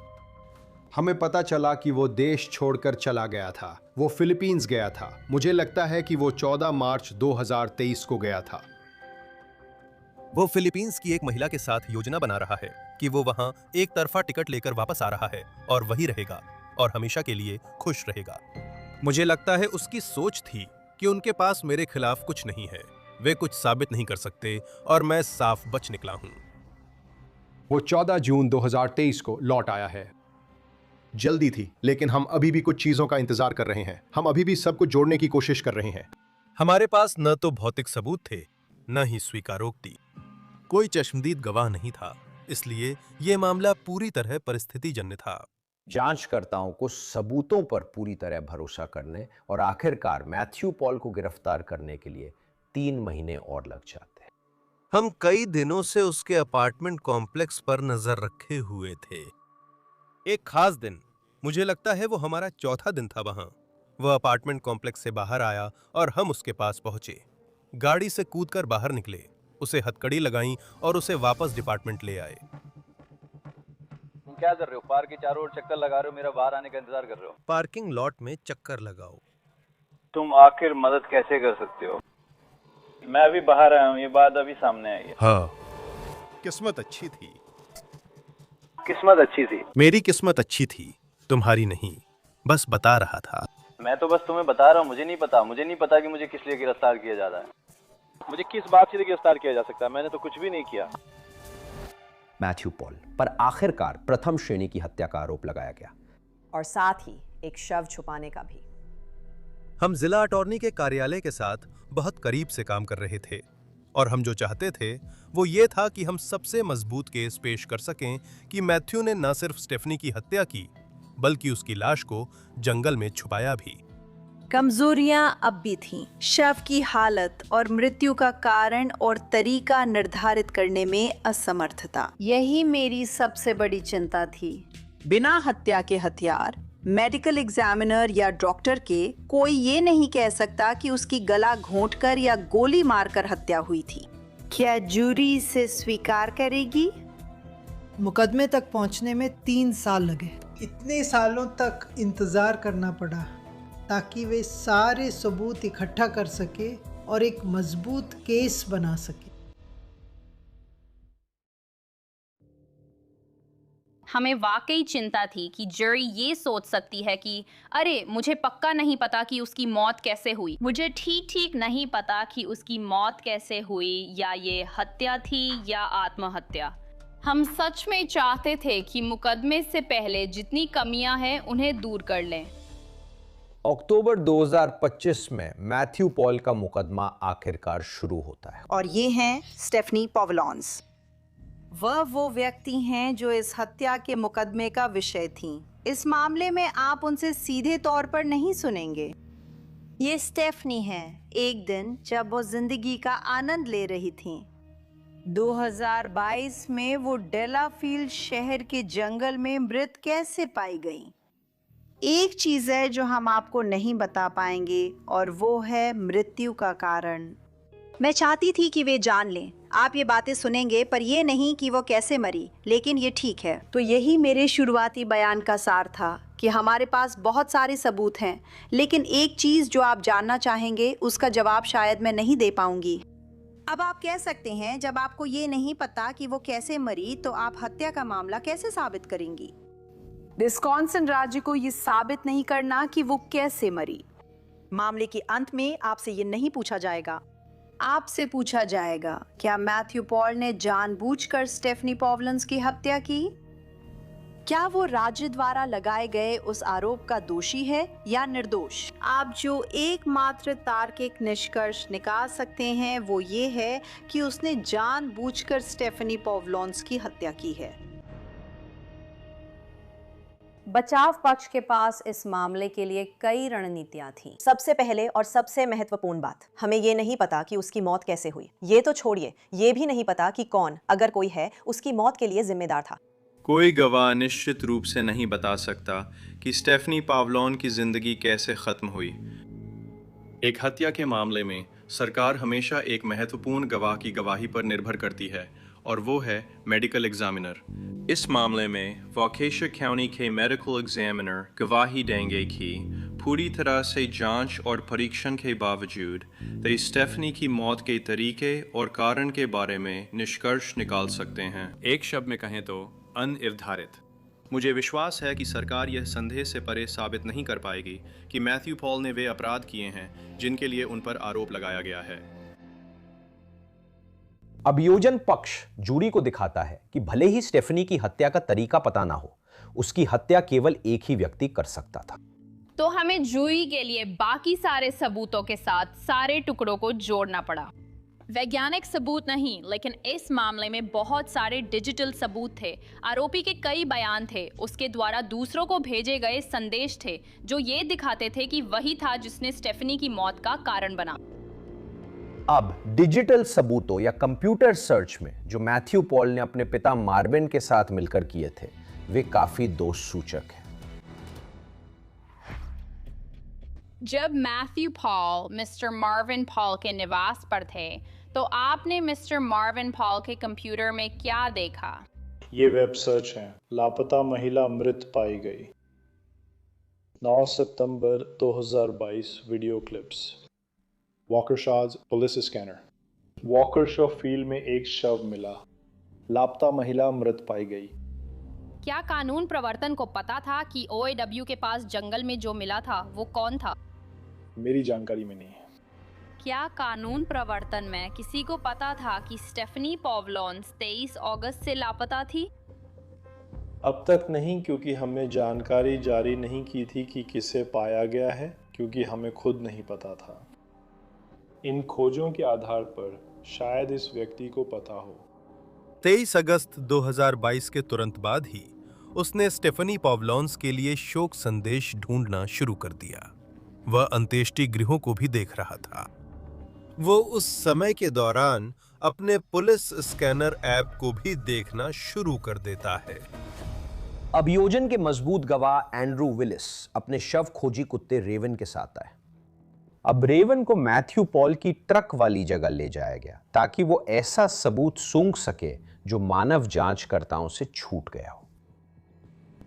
हमें पता चला कि वो देश छोड़कर चला गया था। वो फिलीपींस गया था। मुझे लगता है कि वो 14 मार्च 2023 को गया था। वो फिलीपींस की एक महिला के साथ योजना बना रहा है कि वो वहां एक तरफा टिकट लेकर वापस आ रहा है और वही रहेगा और हमेशा के लिए खुश रहेगा। मुझे लगता है उसकी सोच थी कि उनके पास मेरे खिलाफ कुछ नहीं है, वे कुछ साबित नहीं कर सकते और मैं साफ बच निकला हूं। वो 14 जून 2023 को लौट आया है। जल्दी थी, लेकिन हम अभी भी कुछ चीजों का इंतजार कर रहे हैं। हम अभी भी सब कुछ जोड़ने की कोशिश कर रहे हैं। हमारे पास न तो भौतिक सबूत थे, न ही स्वीकारोक्ति। कोई चश्मदीद गवाह नहीं था, इसलिए यह मामला पूरी तरह परिस्थितिजन्य था। जांचकर्ताओं को सबूतों पर पूरी तरह भरोसा करने और आखिरकार मैथ्यू पॉल को गिरफ्तार करने के लिए 3 महीने और लग जाते हैं। हम कई दिनों से उसके अपार्टमेंट कॉम्प्लेक्स पर नजर रखे हुए थे। एक खास दिन, मुझे लगता है वो हमारा चौथा दिन था वहां। वह अपार्टमेंट कॉम्प्लेक्स से बाहर आया और हम उसके पास पहुंचे। गाड़ी से कूदकर बाहर निकले, उसे हथकड़ी लगाई और उसे वापस डिपार्टमेंट ले आए। तुम क्या कर रहे हो? पार्क के चारों ओर चक्कर लगा रहे हो, मेरा बाहर आने का इंतजार कर रहे हो? पार्किंग लॉट में चक्कर लगाओ। तुम आखिर मदद कैसे कर सकते हो? मैं अभी बाहर आया हूँ, ये बात अभी सामने आई है। हाँ, किस्मत अच्छी थी। किस्मत अच्छी थी? मेरी किस्मत अच्छी थी, तुम्हारी नहीं। बस बता रहा था। मैं तो बस तुम्हें बता रहा हूँ, मुझे नहीं पता कि मुझे किस लिए गिरफ्तार किया जा रहा है। मुझे किस बात से गिरफ्तार किया जा सकता है? मैंने तो कुछ भी नहीं किया। मैथ्यू पॉल पर आखिरकार प्रथम श्रेणी की हत्या का आरोप लगाया गया और साथ ही एक शव छुपाने का भी। हम जिला अटॉर्नी के कार्यालय के साथ बहुत करीब से काम कर रहे थे और हम जो चाहते थे वो ये था कि हम सबसे मजबूत केस पेश कर सकें कि मैथ्यू ने न सिर्फ स्टेफनी की हत्या की, बल्कि उसकी लाश को जंगल में छुपाया भी। कमजोरियां अब भी थीं। शव की हालत और मृत्यु का कारण और तरीका निर्धारित करने में असमर्थता, यही मेरी सबसे बड़ी चिंता थी। बिना हत्या के हथियार, मेडिकल एग्जामिनर या डॉक्टर के कोई ये नहीं कह सकता कि उसकी गला घोंटकर या गोली मारकर हत्या हुई थी। क्या जूरी इसे स्वीकार करेगी? मुकदमे तक पहुंचने में 3 साल लगे। इतने सालों तक इंतजार करना पड़ा ताकि वे सारे सबूत इकट्ठा कर सके और एक मजबूत केस बना सके। हमें वाकई चिंता थी कि जरी ये सोच सकती है कि अरे मुझे पक्का नहीं पता कि उसकी मौत कैसे हुई, मुझे ठीक नहीं पता कि उसकी मौत कैसे हुई, या ये हत्या थी या आत्महत्या। हम सच में चाहते थे कि मुकदमे से पहले जितनी कमियां हैं उन्हें दूर कर लें। अक्टूबर 2025 में मैथ्यू पॉल का मुकदमा आखिरकार शुरू होता है और ये हैं स्टेफनी पॉवलॉन्स। वह वो व्यक्ति हैं जो इस हत्या के मुकदमे का विषय थीं। इस मामले में आप उनसे सीधे तौर पर नहीं सुनेंगे। ये स्टेफनी है। एक दिन जब वो जिंदगी का आनंद ले रही थीं, 2022 में वो डेलाफील्ड शहर के जंगल में मृत कैसे पाई गईं? एक चीज है जो हम आपको नहीं बता पाएंगे और वो है मृत्यु का कारण। मैं चाहती थी कि वे जान लें। आप ये बातें सुनेंगे पर ये नहीं कि वो कैसे मरी, लेकिन ये ठीक है। तो यही मेरे शुरुआती बयान का सार था कि हमारे पास बहुत सारे सबूत हैं, लेकिन एक चीज जो आप जानना चाहेंगे उसका जवाब शायद मैं नहीं दे पाऊंगी। अब आप कह सकते हैं जब आपको ये नहीं पता कि वो कैसे मरी तो आप हत्या का मामला कैसे साबित करेंगी? विस्कॉन्सिन राज्य को ये साबित नहीं करना कि वो कैसे मरी। मामले के अंत में आपसे ये नहीं पूछा जाएगा। आपसे पूछा जाएगा क्या मैथ्यू पॉल ने जानबूझकर स्टेफनी पॉवलेंस की हत्या की? क्या वो राज्य द्वारा लगाए गए उस आरोप का दोषी है या निर्दोष? आप जो एकमात्र तार्किक निष्कर्ष निकाल सकते हैं वो ये है कि उसने जानबूझकर स्टेफनी पॉवलेंस की हत्या की है। बचाव पक्ष के पास इस मामले के लिए कई रणनीतियां थीं। सबसे पहले और सबसे महत्वपूर्ण बात, हमें ये नहीं पता कि उसकी मौत कैसे हुई। ये तो छोड़िए, ये भी नहीं पता कि कौन, अगर कोई है, उसकी मौत के लिए जिम्मेदार था। कोई गवाह निश्चित रूप से नहीं बता सकता कि स्टेफनी पावलोन की जिंदगी कैसे खत्म हुई। एक हत्या के मामले में सरकार हमेशा एक महत्वपूर्ण गवाह की गवाही पर निर्भर करती है और वो है मेडिकल एग्जामिनर। इस मामले में वॉकेशा काउंटी के मेडिकल एग्जामिनर गवाही देंगे कि पूरी तरह से जांच और परीक्षण के बावजूद वे स्टेफनी की मौत के तरीके और कारण के बारे में निष्कर्ष निकाल सकते हैं। एक शब्द में कहें तो अनिर्धारित। मुझे विश्वास है कि सरकार यह संदेह से परे साबित नहीं कर पाएगी कि मैथ्यू पॉल ने वे अपराध किए हैं जिनके लिए उन पर आरोप लगाया गया है। अभियोजन पक्ष जूरी को दिखाता है कि भले ही स्टेफनी की हत्या का तरीका पता ना हो, उसकी हत्या केवल एक ही व्यक्ति कर सकता था। तो हमें जूरी के लिए बाकी सारे सबूतों के साथ सारे टुकड़ों को जोड़ना पड़ा। वैज्ञानिक सबूत नहीं, लेकिन इस मामले में बहुत सारे डिजिटल सबूत थे। आरोपी के कई बयान थे, उसके द्वारा दूसरों को भेजे गए संदेश थे जो ये दिखाते थे कि वही था जिसने स्टेफनी की मौत का कारण बना। अब डिजिटल सबूतों या कंप्यूटर सर्च में जो मैथ्यू पॉल ने अपने पिता मार्विन के साथ मिलकर किए थे, वे काफी दोष सूचक हैं। जब Matthew Paul mister Marvin Paul के निवास पर थे तो आपने मिस्टर मार्विन पॉल के कंप्यूटर में क्या देखा? ये वेब सर्च है। लापता महिला मृत पाई गई। 9 सितंबर 2022 वीडियो क्लिप्स। वॉकरशॉज पुलिस स्कैनर। वॉकरशॉ फील्ड में एक शव मिला। लापता महिला मृत पाई गई। क्या कानून प्रवर्तन को पता था कि OAW के पास जंगल में जो मिला था वो कौन था? मेरी जानकारी में नहीं है। क्या कानून प्रवर्तन में किसी को पता था कि स्टेफनी पॉवलोन्स 23 अगस्त से लापता थी? अब तक नहीं, क्योंकि हमने जानकारी जारी नहीं की थी कि किसे पाया गया है, क्योंकि हमें खुद नहीं पता था। इन खोजों के आधार पर शायद इस व्यक्ति को पता हो। 23 अगस्त 2022 के तुरंत बाद ही उसने स्टेफनी पॉवलोन्स के लिए शोक संदेश ढूंढना शुरू कर दिया। वह अंत्येष्टि गृहों को भी देख रहा था। वो उस समय के दौरान अपने पुलिस स्कैनर ऐप को भी देखना शुरू कर देता है। अभियोजन के मजबूत गवाह एंड्रू विलिस अपने शव खोजी कुत्ते रेवन के साथ आए। अब रेवन को मैथ्यू पॉल की ट्रक वाली जगह ले जाया गया ताकि वो ऐसा सबूत सूंघ सके जो मानव जांचकर्ताओं से छूट गया हो।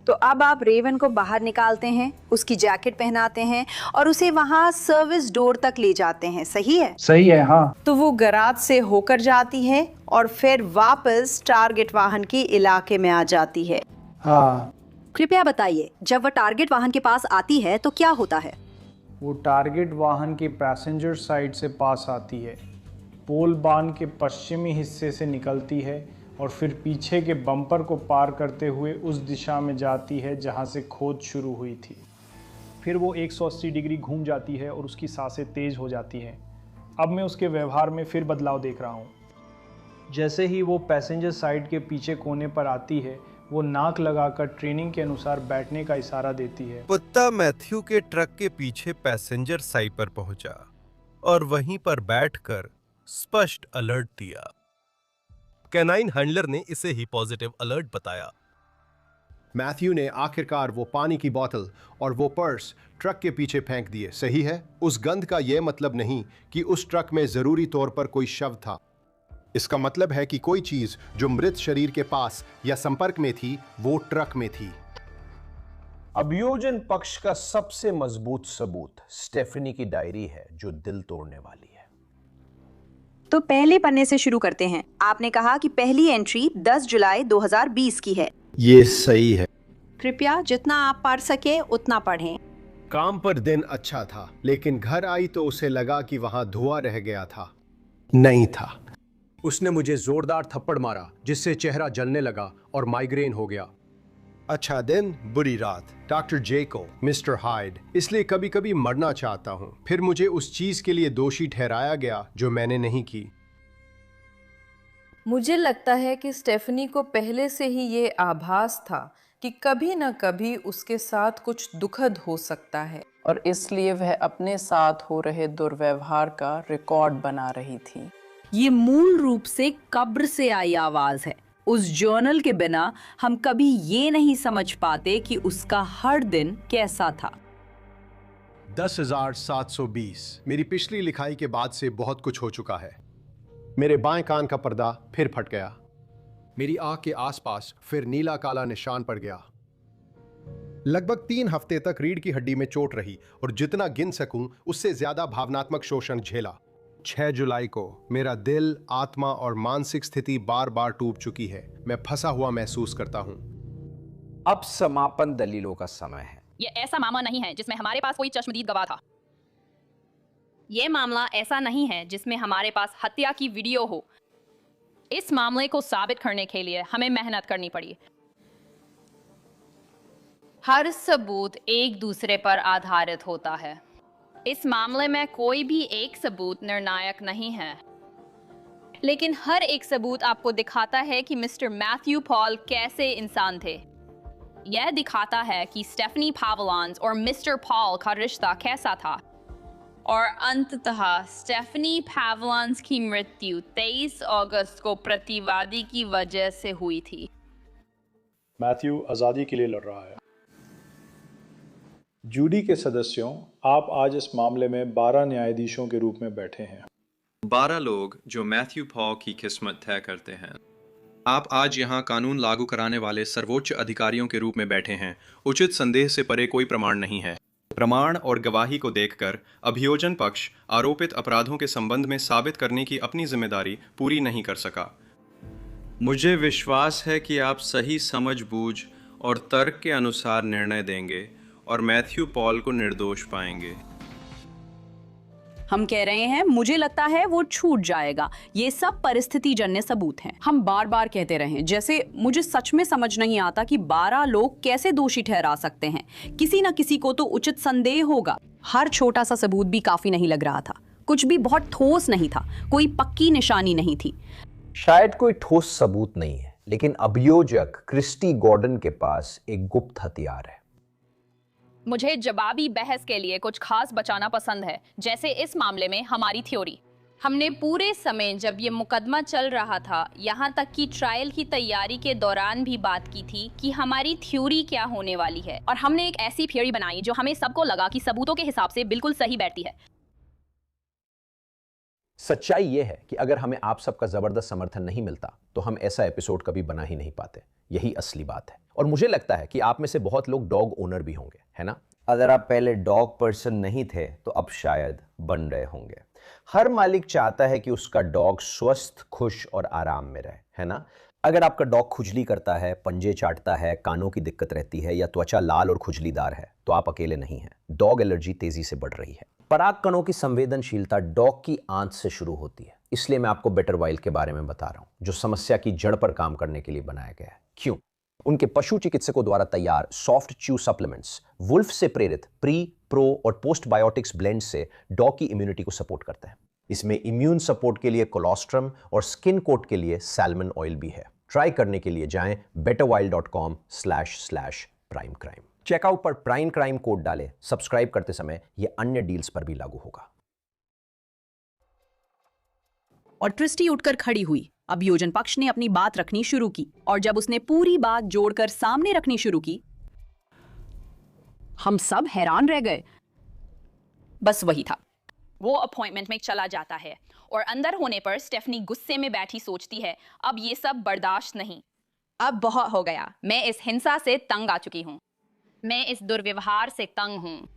तो अब आप रेवन को बाहर निकालते हैं, उसकी जैकेट पहनाते हैं और उसे वहां सर्विस डोर तक ले जाते हैं, सही है? सही है, हाँ। तो वो गैराज से होकर जाती है और फिर वापस टारगेट वाहन के इलाके में आ जाती है। हाँ। कृपया बताइए, जब वह टारगेट वाहन के पास आती है तो क्या होता है? वो टारगेट वाहन के पैसेंजर साइड से पास आती है, पोल बांध के पश्चिमी हिस्से से निकलती है और फिर पीछे के बम्पर को पार करते हुए उस दिशा में जाती है जहां से खोज शुरू हुई थी। फिर वो 180 डिग्री घूम जाती है और उसकी सांसें तेज हो जाती हैं। अब मैं उसके व्यवहार में फिर बदलाव देख रहा हूँ। जैसे ही वो पैसेंजर साइड के पीछे कोने पर आती है, वो नाक लगाकर ट्रेनिंग के अनुसार बैठने का इशारा देती है। कुत्ता मैथ्यू के ट्रक के पीछे पैसेंजर साइड पर पहुंचा और वहीं पर बैठकर स्पष्ट अलर्ट दिया। कैनाइन हैंडलर ने इसे ही पॉजिटिव अलर्ट बताया। मैथ्यू ने आखिरकार वो पानी की बोतल और वो पर्स ट्रक के पीछे फेंक दिए। सही है, उस गंध का यह मतलब नहीं कि उस ट्रक में जरूरी तौर पर कोई शव था। इसका मतलब है कि कोई चीज जो मृत शरीर के पास या संपर्क में थी वो ट्रक में थी। अभियोजन पक्ष का सबसे मजबूत सबूत स्टेफनी की डायरी है, जो दिल तोड़ने वाली है। तो पहले पन्ने से शुरू करते हैं। आपने कहा कि पहली एंट्री 10 जुलाई 2020 की है। ये सही है। कृपया जितना आप पढ़ सके उतना पढ़ें। काम पर दिन अच्छा था, लेकिन घर आई तो उसे लगा कि वहां धुआं रह गया था। नहीं था। उसने मुझे जोरदार थप्पड़ मारा, जिससे चेहरा जलने लगा और माइग्रेन हो गया। अच्छा दिन, बुरी रात। डॉक्टर जेको, मिस्टर हाइड। इसलिए कभी कभी मरना चाहता हूं। फिर मुझे उस चीज के लिए दोषी ठहराया गया जो मैंने नहीं की। मुझे लगता है कि स्टेफनी को पहले से ही ये आभास था कि कभी न कभी उसके साथ कुछ दुखद हो सकता है, और इसलिए वह अपने साथ हो रहे दुर्व्यवहार का रिकॉर्ड बना रही थी। ये मूल रूप से कब्र से आई आवाज है। उस जर्नल के बिना हम कभी ये नहीं समझ पाते कि उसका हर दिन कैसा था। 10,720। मेरी पिछली लिखाई के बाद से बहुत कुछ हो चुका है। मेरे बाएं कान का पर्दा फिर फट गया। मेरी आंख के आसपास फिर नीला काला निशान पड़ गया। लगभग 3 हफ्ते तक रीढ़ की हड्डी में चोट रही और जितना गिन सकूं उससे ज्यादा भावनात्मक शोषण झेला। 6 जुलाई को मेरा दिल, आत्मा और मानसिक स्थिति बार बार टूट चुकी है। मैं फंसा हुआ महसूस करता हूं। अब समापन दलीलों का समय है। ये ऐसा मामला नहीं है जिसमें हमारे पास कोई चश्मदीद गवाह था। ये मामला ऐसा नहीं है जिसमें हमारे पास हत्या की वीडियो हो। इस मामले को साबित करने के लिए हमें मेहनत करनी पड़ी। हर सबूत एक दूसरे पर आधारित होता है। इस मामले में कोई भी एक सबूत निर्णायक नहीं है, लेकिन हर एक सबूत आपको दिखाता है कि मिस्टर मैथ्यू पॉल कैसे इंसान थे। यह दिखाता है कि स्टेफनी पावलॉन्स और मिस्टर पॉल का रिश्ता कैसा था। और अंततः स्टेफनी पावलॉन्स की मृत्यु 23 अगस्त को प्रतिवादी की वजह से हुई थी। मैथ्यू आज़ादी के लिए लड़ रहा है। जूडी के सदस्यों, आप आज इस मामले में 12 न्यायाधीशों के रूप में बैठे हैं। 12 लोग जो मैथ्यू पॉल की किस्मत तय करते हैं। आप आज यहाँ कानून लागू कराने वाले सर्वोच्च अधिकारियों के रूप में बैठे हैं। उचित संदेह से परे कोई प्रमाण नहीं है। प्रमाण और गवाही को देखकर अभियोजन पक्ष आरोपित अपराधों के संबंध में साबित करने की अपनी जिम्मेदारी पूरी नहीं कर सका। मुझे विश्वास है कि आप सही समझबूझ और तर्क के अनुसार निर्णय देंगे और मैथ्यू पॉल को निर्दोष पाएंगे। हम कह रहे हैं, मुझे लगता है वो छूट जाएगा। ये सब परिस्थिति जन्य सबूत हैं। हम बार बार कहते रहे, जैसे मुझे सच में समझ नहीं आता कि 12 लोग कैसे दोषी ठहरा सकते हैं। किसी न किसी को तो उचित संदेह होगा। हर छोटा सा सबूत भी काफी नहीं लग रहा था। कुछ भी बहुत ठोस नहीं था। कोई पक्की निशानी नहीं थी। शायद कोई ठोस सबूत नहीं है, लेकिन अभियोजक क्रिस्टी गॉर्डन के पास एक गुप्त हथियार है। मुझे जवाबी बहस के लिए कुछ खास बचाना पसंद है, जैसे इस मामले में हमारी थ्योरी। हमने पूरे समय जब ये मुकदमा चल रहा था, यहाँ तक कि ट्रायल की तैयारी के दौरान भी बात की थी कि हमारी थ्योरी क्या होने वाली है, और हमने एक ऐसी थ्योरी बनाई जो हमें सबको लगा कि सबूतों के हिसाब से बिल्कुल सही बैठती है। सच्चाई यह है कि अगर हमें आप सबका जबरदस्त समर्थन नहीं मिलता तो हम ऐसा एपिसोड कभी बना ही नहीं पाते। यही असली बात है। और मुझे लगता है कि आप में से बहुत लोग डॉग ओनर भी होंगे, है ना? अगर आप पहले डॉग पर्सन नहीं थे तो अब शायद बन रहे होंगे। हर मालिक चाहता है कि उसका डॉग स्वस्थ, खुश और आराम में रहे, है ना? अगर आपका डॉग खुजली करता है, पंजे चाटता है, कानों की दिक्कत रहती है या त्वचा लाल और खुजलीदार है तो आप अकेले नहीं हैं। डॉग एलर्जी तेजी से बढ़ रही है। पराग कणों की संवेदनशीलता डॉग की आंत से शुरू होती है। इसलिए मैं आपको बेटर वाइल के बारे में बता रहा हूं, जो समस्या की जड़ पर काम करने के लिए बनाया गया है। क्यों? उनके पशु चिकित्सकों द्वारा तैयार सॉफ्ट च्यू सप्लीमेंट्स वुल्फ से प्रेरित प्री, प्रो और पोस्ट बायोटिक्स ब्लेंड से डॉग की इम्यूनिटी को सपोर्ट करते हैं। इसमें इम्यून सपोर्ट के लिए कोलोस्ट्रम और स्किन कोट के लिए सैल्मन ऑयल भी है। ट्राई करने के लिए जाएं betterwild.com/primecrime। चेकआउट पर प्राइम क्राइम कोड डालें। सब्सक्राइब करते समय यह अन्य डील्स पर भी लागू होगा। और ट्रिस्टी उठकर खड़ी हुई। अभियोजन पक्ष ने अपनी बात रखनी शुरू की और जब उसने पूरी बात जोड़कर सामने रखनी शुरू की, हम सब हैरान रह गए। बस वही था। वो अपॉइंटमेंट में चला जाता है और अंदर होने पर स्टेफनी गुस्से में बैठी सोचती है, अब ये सब बर्दाश्त नहीं, अब बहुत हो गया। मैं इस हिंसा से तंग आ चुकी हूँ, मैं इस दुर्व्यवहार से तंग हूँ,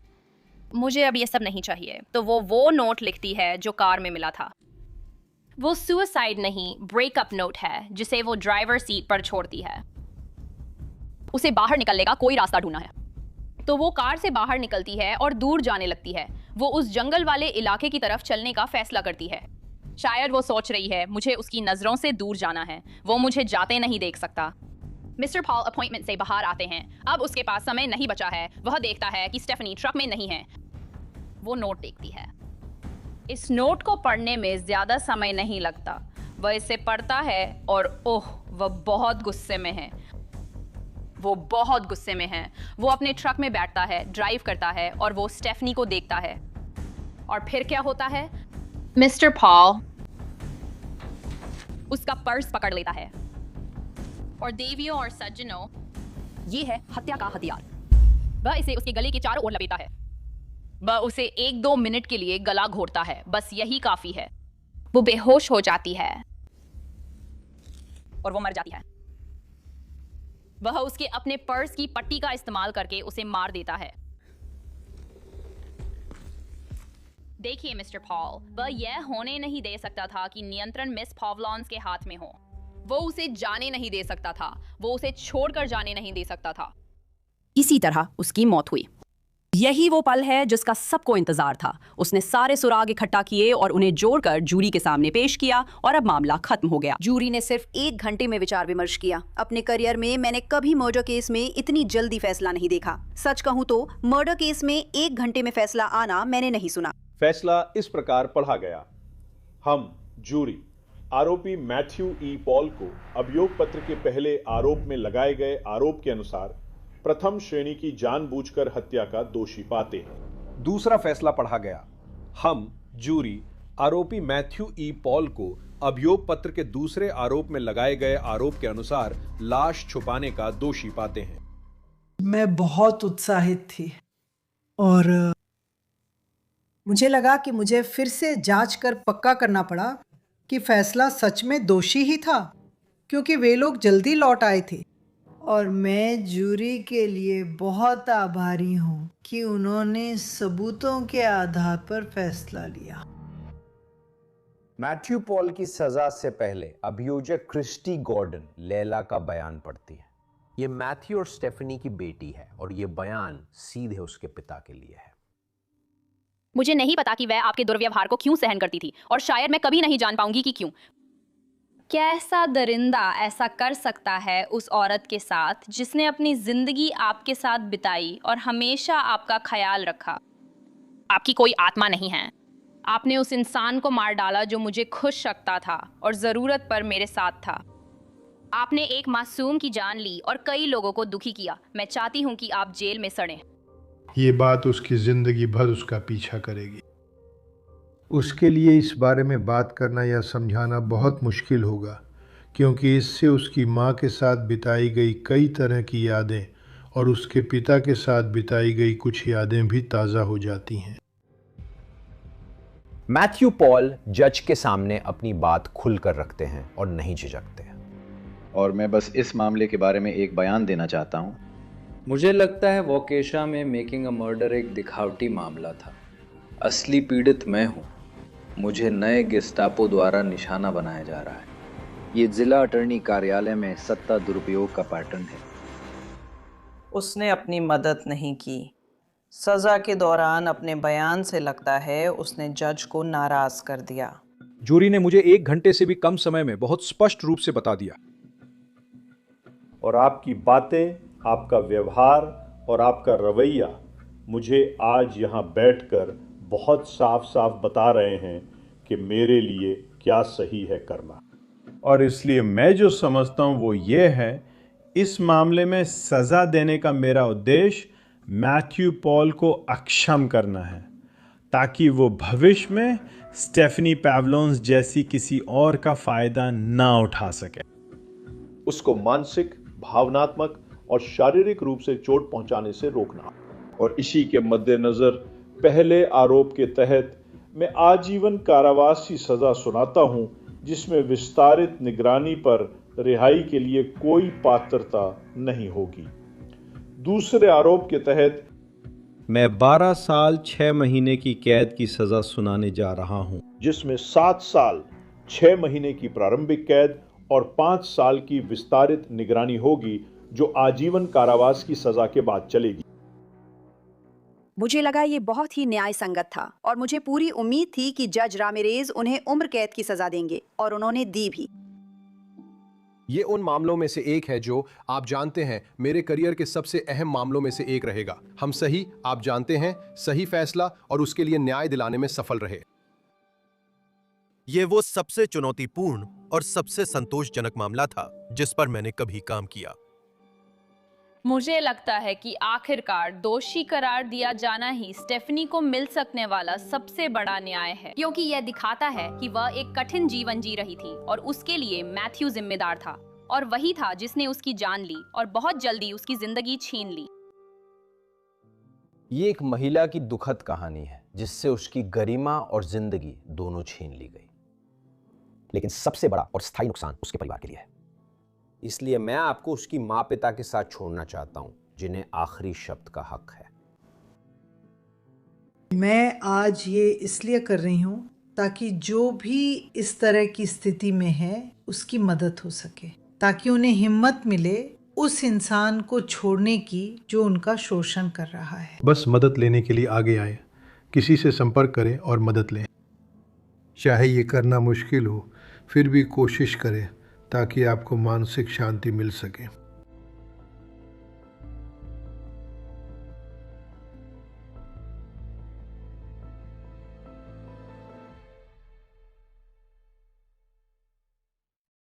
मुझे अब ये सब नहीं चाहिए। तो वो नोट लिखती है जो कार में मिला था। वो सुसाइड नहीं, ब्रेकअप नोट है जिसे वो ड्राइवर सीट पर छोड़ती है। उसे बाहर निकलने का कोई रास्ता ढूंढना है। तो वो कार से बाहर निकलती है और दूर जाने लगती है। वो उस जंगल वाले इलाके की तरफ चलने का फैसला करती है। शायद वो सोच रही है, मुझे उसकी नजरों से दूर जाना है, वो मुझे जाते नहीं देख सकता। मिस्टर पॉल अपॉइंटमेंट से बाहर आते हैं। अब उसके पास समय नहीं बचा है। वह देखता है कि स्टेफनी ट्रक में नहीं है। वो नोट देखती है। इस नोट को पढ़ने में ज्यादा समय नहीं लगता। वह इसे पढ़ता है और ओह, वह बहुत गुस्से में है। वो बहुत गुस्से में है। वो अपने ट्रक में बैठता है, ड्राइव करता है और वो स्टेफनी को देखता है। और फिर क्या होता है? मिस्टर पॉल उसका पर्स पकड़ लेता है और देवियों और सज्जनों, ये है हत्या का हथियार। वह इसे उसके गले के चारों ओर लपेटा है। वह उसे 1-2 मिनट के लिए गला घोटता है, बस यही काफी है। वो बेहोश हो जाती है और वो मर जाती है। वह उसके अपने पर्स की पट्टी का इस्तेमाल करके उसे मार देता है। देखिए मिस्टर पॉल, वह यह होने नहीं दे सकता था कि नियंत्रण मिस पॉवलॉन्स के हाथ में हो। वो उसे जाने नहीं दे सकता था, वो उसे छोड़कर जाने नहीं दे सकता था। इसी तरह उसकी मौत हुई। यही वो पल है जिसका सबको इंतजार था। उसने सारे सुराग इकट्ठा किए और उन्हें जोड़कर जूरी के सामने पेश किया और अब मामला खत्म हो गया। जूरी ने सिर्फ 1 घंटे में विचार विमर्श किया। अपने करियर में मैंने कभी मर्डर केस में इतनी जल्दी फैसला नहीं देखा। सच कहूँ तो मर्डर केस में 1 घंटे में फैसला आना मैंने नहीं सुना। फैसला इस प्रकार पढ़ा गया। हम जूरी आरोपी मैथ्यू ई पॉल को अभियोग पत्र के पहले आरोप में लगाए गए आरोप के अनुसार प्रथम श्रेणी की जानबूझकर हत्या का दोषी पाते हैं। दूसरा फैसला पढ़ा गया। हम जूरी आरोपी मैथ्यू ई पॉल को अभियोग पत्र के दूसरे आरोप में लगाए गए आरोप के अनुसार लाश छुपाने का दोषी पाते हैं। मैं बहुत उत्साहित थी और मुझे लगा कि मुझे फिर से जांच कर पक्का करना पड़ा कि फैसला सच में दोषी ही था, क्योंकि वे लोग जल्दी लौट आए थे। और मैं जूरी के लिए बहुत आभारी हूँ कि उन्होंने सबूतों के आधार पर फैसला लिया। मैथ्यू पॉल की सजा से पहले अभियोजक क्रिस्टी गॉर्डन लैला का बयान पढ़ती है। ये मैथ्यू और स्टेफनी की बेटी है और ये बयान सीधे उसके पिता के लिए है। मुझे नहीं पता कि वह आपके दुर्व्यवहार को क्यों सहन करती थी और शायद मैं कभी नहीं जान पाऊंगी कि क्यों। कैसा दरिंदा ऐसा कर सकता है उस औरत के साथ जिसने अपनी जिंदगी आपके साथ बिताई और हमेशा आपका ख्याल रखा। आपकी कोई आत्मा नहीं है। आपने उस इंसान को मार डाला जो मुझे खुश रखता था और ज़रूरत पर मेरे साथ था। आपने एक मासूम की जान ली और कई लोगों को दुखी किया। मैं चाहती हूँ कि आप जेल में सड़ें। ये बात उसकी जिंदगी भर उसका पीछा करेगी। उसके लिए इस बारे में बात करना या समझाना बहुत मुश्किल होगा, क्योंकि इससे उसकी माँ के साथ बिताई गई कई तरह की यादें और उसके पिता के साथ बिताई गई कुछ यादें भी ताज़ा हो जाती हैं। मैथ्यू पॉल जज के सामने अपनी बात खुलकर रखते हैं और नहीं झिझकते। और मैं बस इस मामले के बारे में एक बयान देना चाहता हूँ। मुझे लगता है वोकेशा में मेकिंग अ मर्डर एक दिखावटी मामला था। असली पीड़ित मैं हूँ। मुझे नए गेस्टापो द्वारा निशाना बनाया जा रहा है। ये जिला अटॉर्नी कार्यालय में सत्ता दुरुपयोग का पैटर्न है। उसने अपनी मदद नहीं की। सजा के दौरान अपने बयान से लगता है उसने जज को नाराज कर दिया। जूरी ने मुझे 1 घंटे से भी कम समय में बहुत स्पष्ट रूप से बता दिया। और आपकी बातें, आपका व्यवहार और आपका रवैया मुझे आज यहाँ बैठकर बहुत साफ साफ बता रहे हैं कि मेरे लिए क्या सही है करना। और इसलिए मैं जो समझता हूं वो ये है, इस मामले में सजा देने का मेरा उद्देश्य मैथ्यू पॉल को अक्षम करना है, ताकि वो भविष्य में स्टेफनी पैवलोन्स जैसी किसी और का फायदा ना उठा सके। उसको मानसिक, भावनात्मक और शारीरिक रूप से चोट पहुंचाने से रोकना। और इसी के मद्देनजर पहले आरोप के तहत मैं आजीवन कारावास की सजा सुनाता हूं, जिसमें विस्तारित निगरानी पर रिहाई के लिए कोई पात्रता नहीं होगी। दूसरे आरोप के तहत मैं 12 साल 6 महीने की कैद की सजा सुनाने जा रहा हूं, जिसमें 7 साल 6 महीने की प्रारंभिक कैद और 5 साल की विस्तारित निगरानी होगी, जो आजीवन कारावास की सजा के बाद चलेगी। मुझे लगा ये बहुत ही न्याय संगत था और मुझे पूरी उम्मीद थी कि जज रामिरेज उन्हें उम्र कैद की सजा देंगे, और उन्होंने दी भी। ये उन मामलों में से एक है जो आप जानते हैं मेरे करियर के सबसे अहम मामलों में से एक रहेगा। हम सही, आप जानते हैं, सही फैसला और उसके लिए न्याय दिलाने में सफल रहे। ये वो सबसे चुनौतीपूर्ण और सबसे संतोषजनक मामला था जिस पर मैंने कभी काम किया। मुझे लगता है कि आखिरकार दोषी करार दिया जाना ही स्टेफनी को मिल सकने वाला सबसे बड़ा न्याय है, क्योंकि यह दिखाता है कि वह एक कठिन जीवन जी रही थी और उसके लिए मैथ्यू जिम्मेदार था, और वही था जिसने उसकी जान ली और बहुत जल्दी उसकी जिंदगी छीन ली। ये एक महिला की दुखद कहानी है जिससे उसकी गरिमा और जिंदगी दोनों छीन ली गई, लेकिन सबसे बड़ा और स्थायी नुकसान उसके परिवार के लिए है। इसलिए मैं आपको उसकी माँ पिता के साथ छोड़ना चाहता हूं, जिन्हें आखिरी शब्द का हक है। मैं आज ये इसलिए कर रही हूँ ताकि जो भी इस तरह की स्थिति में है उसकी मदद हो सके, ताकि उन्हें हिम्मत मिले उस इंसान को छोड़ने की जो उनका शोषण कर रहा है। बस मदद लेने के लिए आगे आए, किसी से संपर्क करें और मदद लें। चाहे ये करना मुश्किल हो, फिर भी कोशिश करें ताकि आपको मानसिक शांति मिल सके।